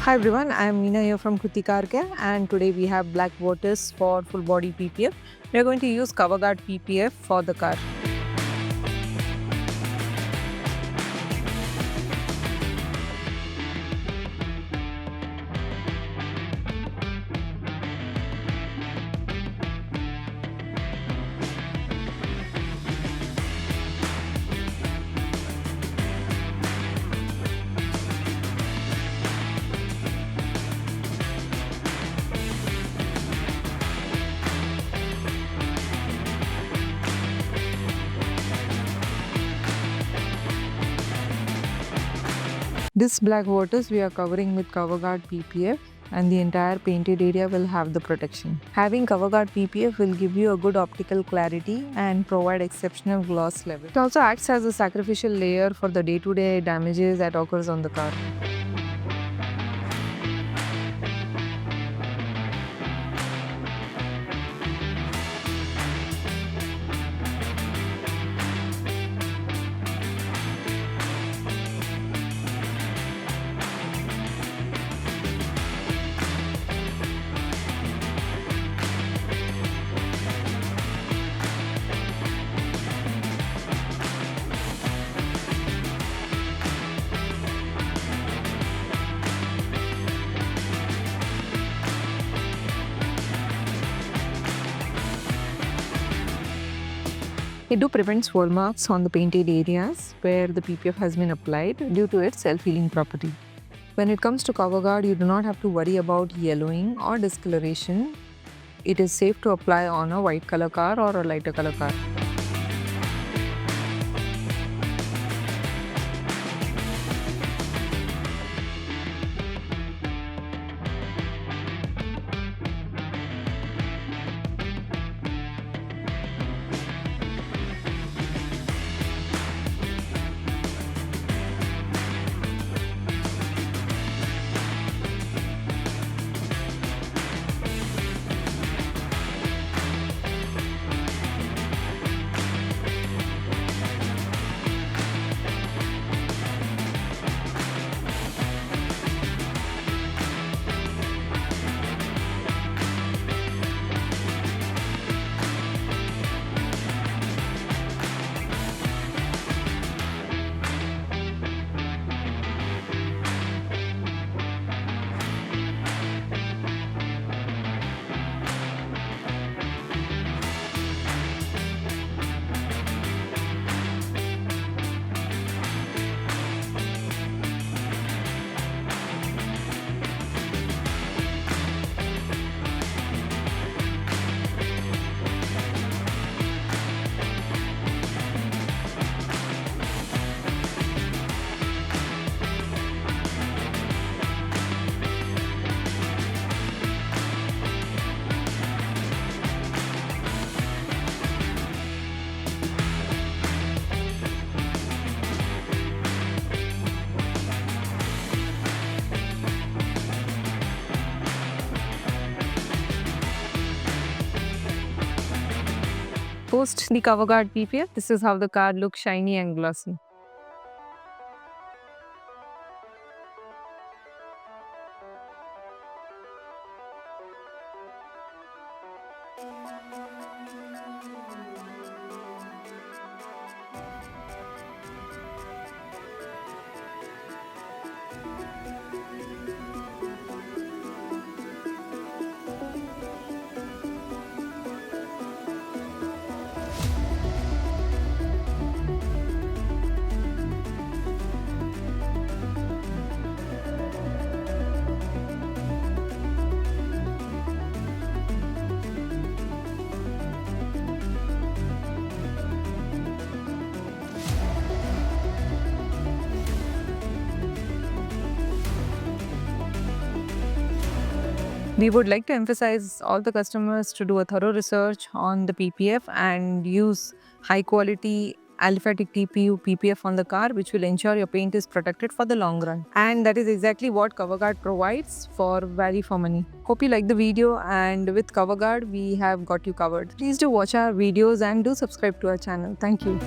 Hi everyone, I am Meena here from Krithi Car Care, and today we have black Virtus for full body PPF. We are going to use CovrGard PPF for the car. This black Virtus we are covering with CovrGard PPF, and the entire painted area will have the protection. Having CovrGard PPF will give you a good optical clarity and provide exceptional gloss level. It also acts as a sacrificial layer for the day-to-day damages that occurs on the car. It do prevent swirl marks on the painted areas where the PPF has been applied due to its self-healing property. When it comes to CovrGard, you do not have to worry about yellowing or discoloration. It is safe to apply on a white color car or a lighter color car. Post the CovrGard PPF, this is how the car looks shiny and glossy. We would like to emphasize all the customers to do a thorough research on the PPF and use high quality aliphatic TPU PPF on the car, which will ensure your paint is protected for the long run. And that is exactly what CovrGard provides for value for money. Hope you like the video, and with CovrGard we have got you covered. Please do watch our videos and do subscribe to our channel. Thank you.